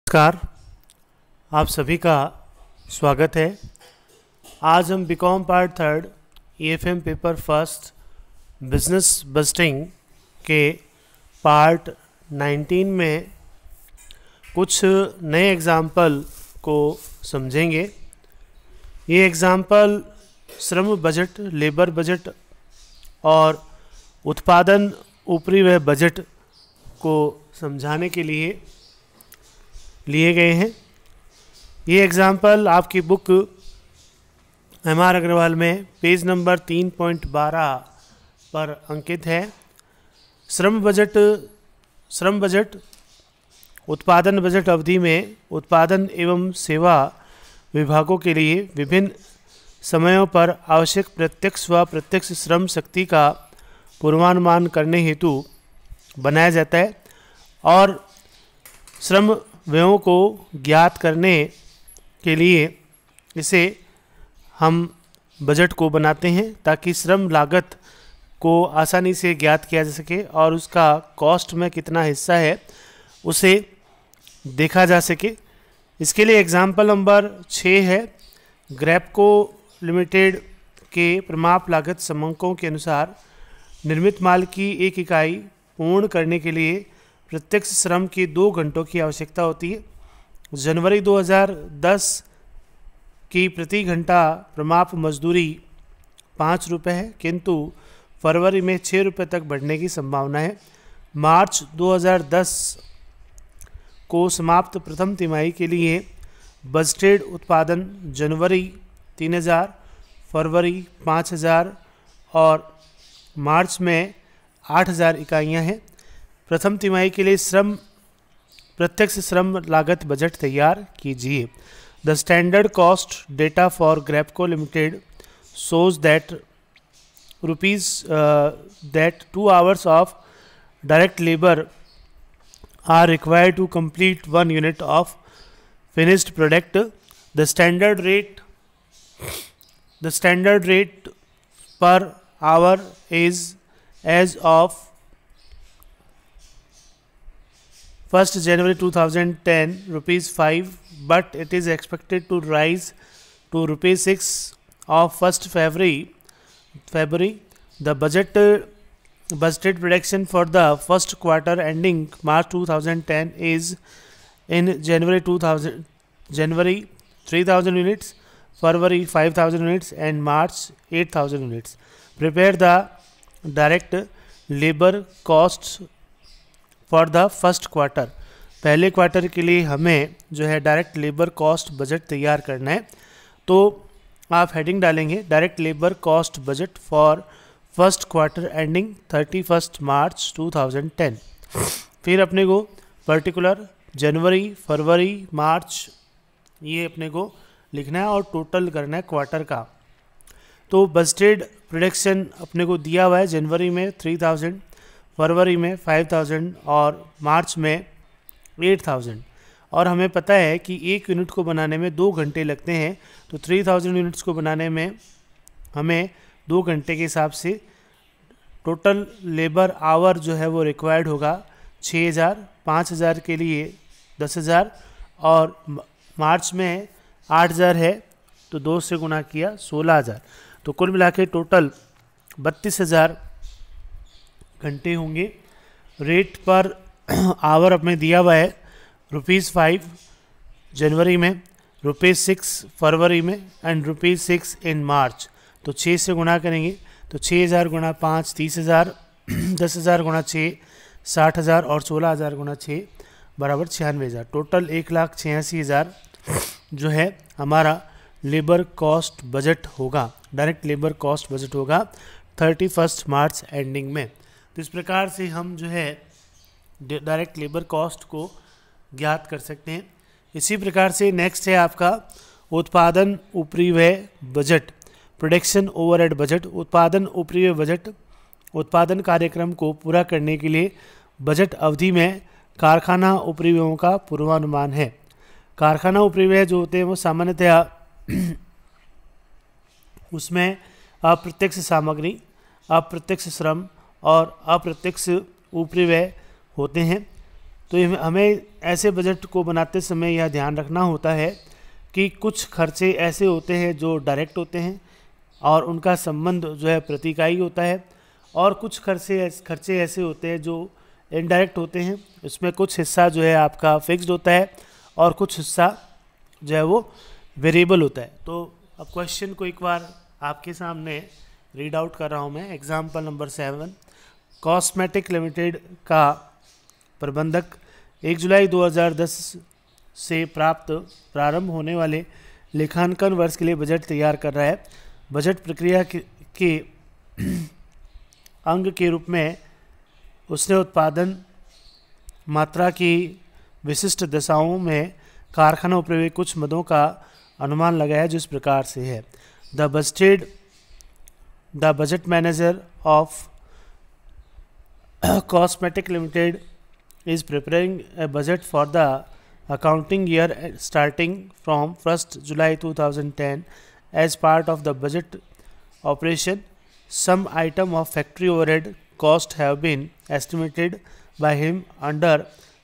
नमस्कार, आप सभी का स्वागत है। आज हम B Com part third EFM paper first business budgeting के पार्ट 19 में कुछ नए एग्जाम्पल को समझेंगे। ये एग्जाम्पल श्रम बजट, लेबर बजट और उत्पादन उपरिव्यय बजट को समझाने के लिए लिए गए हैं। ये एग्जाम्पल आपकी बुक एमआर अग्रवाल में पेज नंबर 3.12 पर अंकित है। श्रम बजट उत्पादन बजट अवधि में उत्पादन एवं सेवा विभागों के लिए विभिन्न समयों पर आवश्यक प्रत्यक्ष व अप्रत्यक्ष श्रम शक्ति का पूर्वानुमान करने हेतु बनाया जाता है और श्रम व्ययों को ज्ञात करने के लिए इसे हम बजट को बनाते हैं ताकि श्रम लागत को आसानी से ज्ञात किया जा सके और उसका कॉस्ट में कितना हिस्सा है उसे देखा जा सके। इसके लिए एग्जाम्पल नंबर 6 है। ग्रेपको लिमिटेड के प्रमाप लागत समंकों के अनुसार निर्मित माल की एक इकाई पूर्ण करने के लिए प्रत्यक्ष श्रम के 2 घंटों की आवश्यकता होती है। जनवरी 2010 की प्रति घंटा प्रमाप मजदूरी 5 रुपये है, किंतु फरवरी में 6 रुपये तक बढ़ने की संभावना है। मार्च 2010 को समाप्त प्रथम तिमाही के लिए बजटेड उत्पादन जनवरी 3000, फरवरी 5000 और मार्च में 8000 इकाइयाँ हैं। प्रथम तिमाही के लिए प्रत्यक्ष श्रम लागत बजट तैयार कीजिए। The standard cost data for Grapco limited shows that that 2 hours of direct labor are required to complete 1 unit of finished product. The standard rate per hour is as of 1st January 2010 rupees 5, but it is expected to rise to rupees 6 of 1st February. The budgeted prediction for the first quarter ending March 2010 is in January 3000 units, February 5000 units and March 8000 units. Prepare the direct labor costs for the first quarter. पहले quarter के लिए हमें जो है direct labour cost budget तैयार करना है, तो आप हेडिंग डालेंगे direct labour cost budget for first quarter ending 31 मार्च 2010। फिर अपने को पर्टिकुलर जनवरी, फरवरी, मार्च ये अपने को लिखना है और टोटल करना है क्वार्टर का। तो बजटेड प्रोडक्शन अपने को दिया हुआ है जनवरी में 3000, फरवरी में 5000 और मार्च में 8000 और हमें पता है कि 1 यूनिट को बनाने में 2 घंटे लगते हैं, तो 3000 यूनिट्स को बनाने में हमें 2 घंटे के हिसाब से टोटल लेबर आवर जो है वो रिक्वायर्ड होगा 6000, 5000 के लिए 10000 और मार्च में 8000 है तो 2 से गुना किया 16000, तो कुल मिला के टोटल 32000 घंटे होंगे। रेट पर आवर अपने दिया हुआ है ₹5 जनवरी में, ₹6 फरवरी में एंड ₹6 इन मार्च। तो 6 से गुणा करेंगे तो 6000 गुणा 5 30,000, 10,000 गुणा 6 60,000 और 16,000 गुणा 6 बराबर 96,000। टोटल 1,86,000 जो है हमारा लेबर कॉस्ट बजट होगा, डायरेक्ट लेबर कॉस्ट बजट होगा 31 मार्च एंडिंग में। तो इस प्रकार से हम जो है डायरेक्ट लेबर कॉस्ट को ज्ञात कर सकते हैं। इसी प्रकार से नेक्स्ट है आपका उत्पादन उपरिव्यय बजट, प्रोडक्शन ओवरहेड बजट। उत्पादन उपरिव्यय बजट उत्पादन कार्यक्रम को पूरा करने के लिए बजट अवधि में कारखाना उपरिव्ययों का पूर्वानुमान है। कारखाना उपरिव्यय जो होते हैं वो सामान्यतया उसमें अप्रत्यक्ष सामग्री, अप्रत्यक्ष श्रम और अप्रत्यक्ष उपरिव्यय होते हैं। तो हमें ऐसे बजट को बनाते समय यह ध्यान रखना होता है कि कुछ खर्चे ऐसे होते हैं जो डायरेक्ट होते हैं और उनका संबंध जो है प्रति इकाई होता है, और कुछ खर्चे ऐसे होते हैं जो इनडायरेक्ट होते हैं, इसमें कुछ हिस्सा जो है आपका फिक्स्ड होता है और कुछ हिस्सा जो है वो वेरिएबल होता है। तो अब क्वेश्चन को एक बार आपके सामने रीड आउट कर रहा हूँ मैं। एग्जाम्पल नंबर 7, कॉस्मेटिक लिमिटेड का प्रबंधक 1 जुलाई 2010 से प्रारंभ होने वाले लेखांकन वर्ष के लिए बजट तैयार कर रहा है। बजट प्रक्रिया के अंग के रूप में उसने उत्पादन मात्रा की विशिष्ट दशाओं में कारखाना उपयोग कुछ मदों का अनुमान लगाया, जिस प्रकार से है। The budget manager of cosmetic limited is preparing a budget for the accounting year starting from 1st July 2010. As part of the budget operation, some item of factory overhead cost have been estimated by him under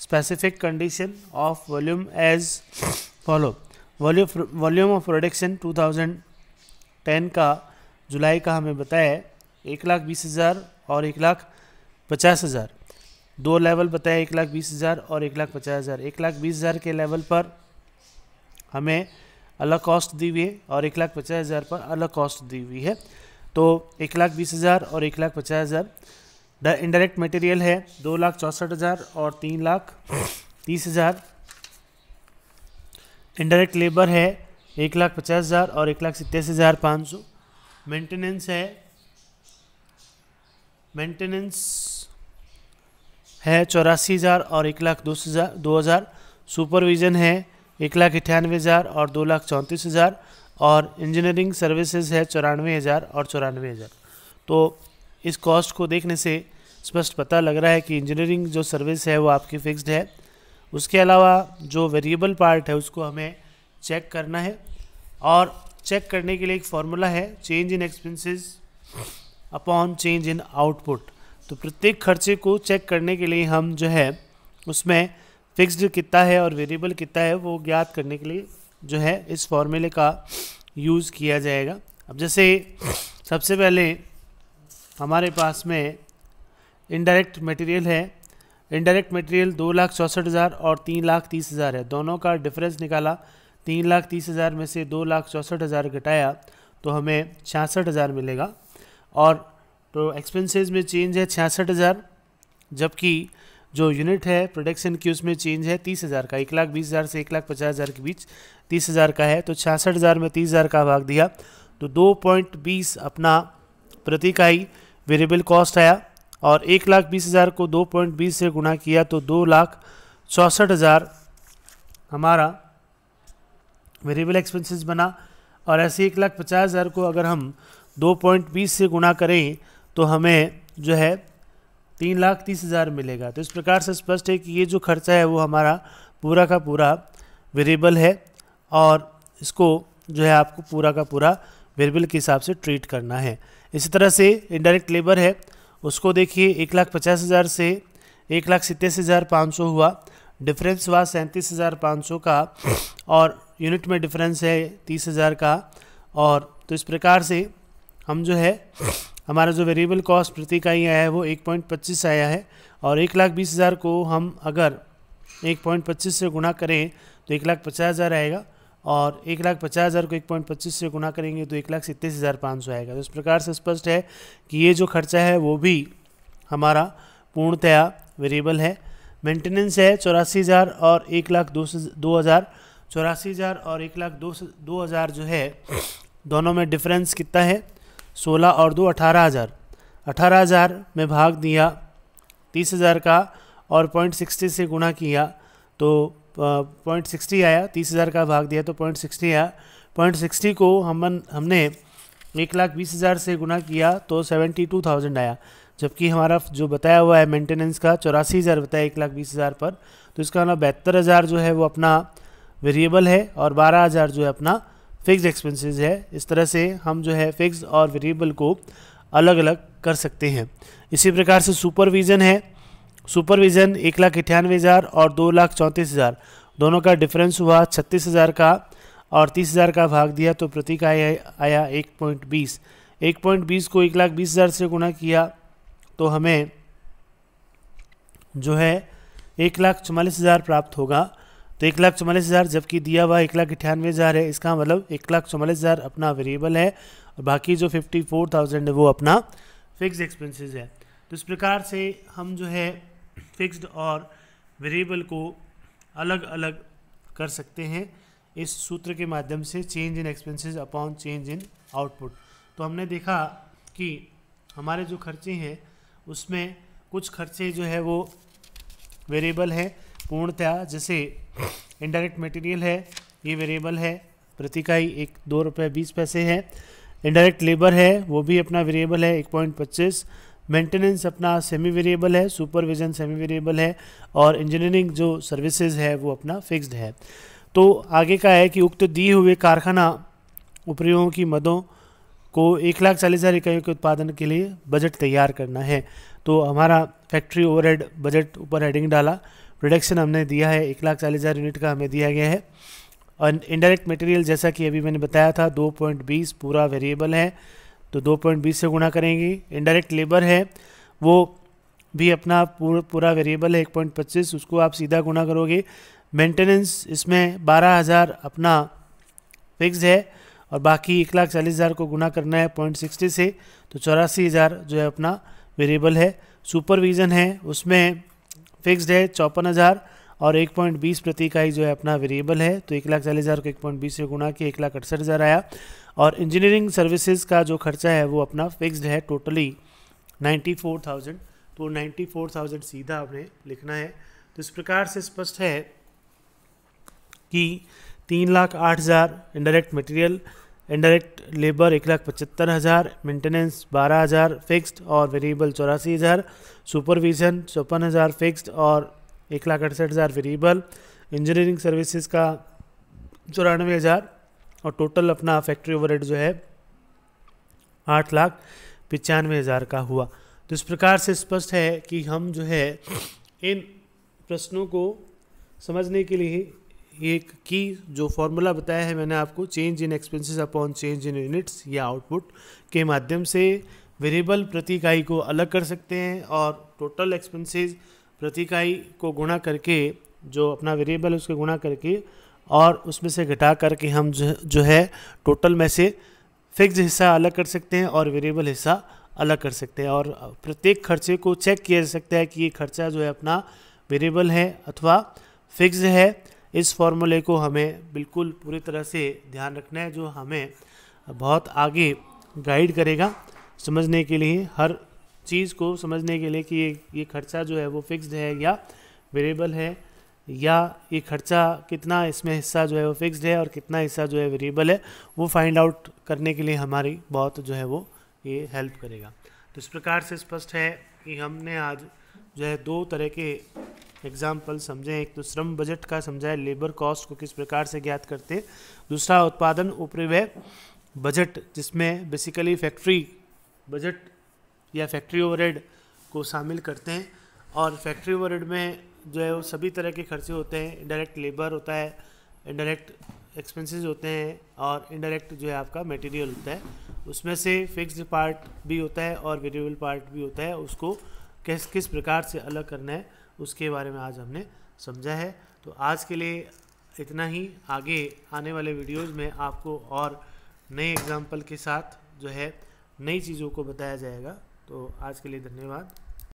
specific condition of volume as follow. Volume of production 2010 का जुलाई का हमें बताया है 1,20,000 और 1,50,000। दो level बताया 1,20,000 और 1,50,000। 1,20,000 के लेवल पर हमें अलग कॉस्ट दी हुई है और 1,50,000 पर अलग कॉस्ट दी हुई है। तो 1,20,000 और 1,50,000। इनडायरेक्ट मटेरियल है 2,64,000 और 3,30,000। इनडायरेक्ट लेबर है 1,50,000 और 1,87,500। मेंटेनेंस है 84,000 और 1,02,000। सुपरविज़न है 1,98,000 और 2,34,000। और इंजीनियरिंग सर्विसेज है 94,000 और 94,000। तो इस कॉस्ट को देखने से स्पष्ट पता लग रहा है कि इंजीनियरिंग जो सर्विस है वो आपकी फिक्स्ड है। उसके अलावा जो वेरिएबल पार्ट है उसको हमें चेक करना है, और चेक करने के लिए एक फॉर्मूला है, change in expenses upon change in output. तो प्रत्येक खर्चे को चेक करने के लिए हम जो है उसमें फिक्स्ड कितना है और वेरिएबल कितना है वो ज्ञात करने के लिए जो है इस फॉर्मूले का यूज़ किया जाएगा। अब जैसे सबसे पहले हमारे पास में इनडायरेक्ट मटेरियल है। इनडायरेक्ट मटेरियल 2,64,000 और 3,30,000 है। दोनों का डिफरेंस निकाला, 3,30,000 में से 2,64,000 घटाया तो हमें 66,000 मिलेगा। और तो एक्सपेंसेस में चेंज है 66,000, जबकि जो यूनिट है प्रोडक्शन की उसमें चेंज है 30,000 का। 1,20,000 से 1,50,000 के बीच 30,000 का है। तो 66,000 में 30,000 का भाग दिया तो 2.20 अपना प्रति इकाई वेरिएबल कॉस्ट आया, और 1,20,000 को 2.20 से गुणा किया तो 2,64,000 हमारा वेरिएबल एक्सपेंसेस बना। और ऐसे 1,50,000 को अगर हम 2.20 से गुणा करें तो हमें जो है 3,30,000 मिलेगा। तो इस प्रकार से स्पष्ट है कि ये जो खर्चा है वो हमारा पूरा का पूरा वेरिएबल है, और इसको जो है आपको पूरा का पूरा वेरिएबल के हिसाब से ट्रीट करना है। इसी तरह से इनडायरेक्ट लेबर है, उसको देखिए 1,50,000 से 1,87,500 हुआ, डिफरेंस हुआ 37,500 का, और यूनिट में डिफरेंस है 30,000 का। और तो इस प्रकार से हम जो है हमारा जो वेरिएबल कॉस्ट प्रति इकाई आया है वो 1.25 आया है। और 1,20,000 को हम अगर 1.25 से गुणा करें तो 1,50,000 आएगा, और 1,50,000 को 1.25 से गुणा करेंगे तो 1,87,500 आएगा। तो इस प्रकार से स्पष्ट है कि ये जो खर्चा है वो भी हमारा पूर्णतया वेरिएबल है। मेंटेनेंस है 84,000 और 1,02,000। 84,000 और 1,02,000 जो है दोनों में डिफरेंस कितना है 16 और 2 18,000। 18,000 में भाग दिया 30,000 का और 0.60 से गुणा किया तो 0.60 आया। 30,000 का भाग दिया तो 0.60 आया। 0.60 को हमने 1,20,000 से गुणा किया तो 72,000 आया, जबकि हमारा जो बताया हुआ है मेंटेनेंस का 84,000 बताया 1,20,000 पर। तो इसका मतलब 72,000 जो है वो अपना वेरिएबल है और 12,000 जो है अपना फिक्स्ड एक्सपेंसेस है। इस तरह से हम जो है फिक्स्ड और वेरिएबल को अलग अलग कर सकते हैं। इसी प्रकार से सुपरविज़न है, सुपरविज़न 1,98,000 और 2,34,000 दोनों का डिफरेंस हुआ 36,000 का, और 30,000 का भाग दिया तो प्रति का आया 1.20। 1.20 को 1,20,000 से गुणा किया तो हमें जो है 1,44,000 प्राप्त होगा। तो 1,44,000 जबकि दिया हुआ 1,98,000 है, इसका मतलब 1,44,000 अपना वेरिएबल है और बाकी जो 54,000 है वो अपना फिक्स एक्सपेंसेस है। तो इस प्रकार से हम जो है फिक्स्ड और वेरिएबल को अलग अलग कर सकते हैं इस सूत्र के माध्यम से, change in expenses upon change in output. तो हमने देखा कि हमारे जो खर्चे हैं उसमें कुछ खर्चे जो है वो वेरिएबल है पूर्णतया, जैसे इनडायरेक्ट मटेरियल है, ये वेरिएबल है, प्रति इकाई 2 रुपये 20 पैसे है। इनडायरेक्ट लेबर है वो भी अपना वेरिएबल है 1.25। मेंटेनेंस अपना सेमी वेरिएबल है, सुपरविजन सेमी वेरिएबल है, और इंजीनियरिंग जो सर्विसेज है वो अपना फिक्स्ड है। तो आगे का है कि उक्त दिए हुए कारखाना उपयोगों की मदों को 1,40,000 इकाइयों के उत्पादन के लिए बजट तैयार करना है। तो हमारा फैक्ट्री ओवरहेड बजट ऊपर हेडिंग डाला, प्रोडक्शन हमने दिया है 1,40,000 यूनिट का हमें दिया गया है, और इनडायरेक्ट मटेरियल जैसा कि अभी मैंने बताया था 2.20 पूरा वेरिएबल है, तो 2.20 से गुणा करेंगे। इनडायरेक्ट लेबर है वो भी अपना पूरा वेरिएबल है 1.25, उसको आप सीधा गुणा करोगे। मेंटेनेंस इसमें 12,000 अपना फिक्स है और बाकी 1,40,000 को गुणा करना है 0.60 से, तो 84,000 जो है अपना वेरिएबल है। सुपरविज़न है उसमें फिक्स्ड है 54,000 और 1.20 प्रति इकाई जो है अपना वेरिएबल है, तो 1,40,000 को 1.20 से गुणा किया 1,68,000 आया। और इंजीनियरिंग सर्विसेज का जो खर्चा है वो अपना फिक्स्ड है टोटली 94,000, तो 94,000 सीधा आपने लिखना है। तो इस प्रकार से स्पष्ट है कि 3,08,000 indirect material, indirect labour 1,75,000, maintenance 12,000 fixed और वेरिएबल 84,000, सुपरविजन 54,000 फिक्स्ड और 1,68,000 वेरिएबल, इंजीनियरिंग सर्विसेज का 94,000 और टोटल अपना फैक्ट्री ओवरहेड जो है 8,95,000 का हुआ। तो इस प्रकार से स्पष्ट है कि हम जो है इन प्रश्नों को समझने के लिए एक की जो फॉर्मूला बताया है मैंने आपको, change in expenses upon change in units या आउटपुट के माध्यम से वेरिएबल प्रति इकाई को अलग कर सकते हैं और टोटल एक्सपेंसेस प्रति इकाई को गुणा करके, जो अपना वेरिएबल है उसके गुणा करके और उसमें से घटा करके हम जो है टोटल में से फिक्स्ड हिस्सा अलग कर सकते हैं और वेरिएबल हिस्सा अलग कर सकते हैं, और प्रत्येक खर्चे को चेक किया जा सकता है कि ये खर्चा जो है अपना वेरिएबल है अथवा फिक्स्ड है। इस फॉर्मूले को हमें बिल्कुल पूरी तरह से ध्यान रखना है, जो हमें बहुत आगे गाइड करेगा समझने के लिए, हर चीज़ को समझने के लिए कि ये खर्चा जो है वो फिक्स्ड है या वेरिएबल है, या ये खर्चा कितना इसमें हिस्सा जो है वो फिक्स्ड है और कितना हिस्सा जो है वेरिएबल है, वो फाइंड आउट करने के लिए हमारी बहुत जो है वो ये हेल्प करेगा। तो इस प्रकार से स्पष्ट है कि हमने आज जो है 2 तरह के एग्जाम्पल समझे, एक तो श्रम बजट का समझा है, लेबर कॉस्ट को किस प्रकार से ज्ञात करते हैं, दूसरा उत्पादन उपरिव्यय बजट जिसमें बेसिकली फैक्ट्री बजट या फैक्ट्री ओवरहेड को शामिल करते हैं, और फैक्ट्री ओवरहेड में जो है वो सभी तरह के खर्चे होते हैं, इनडायरेक्ट लेबर होता है, इनडायरेक्ट एक्सपेंसेस होते हैं और इनडायरेक्ट जो है आपका मटेरियल होता है, उसमें से फिक्स्ड पार्ट भी होता है और वेरिएबल पार्ट भी होता है, उसको किस प्रकार से अलग करना है उसके बारे में आज हमने समझा है। तो आज के लिए इतना ही, आगे आने वाले वीडियोस में आपको और नए एग्जाम्पल के साथ जो है नई चीज़ों को बताया जाएगा। तो आज के लिए धन्यवाद।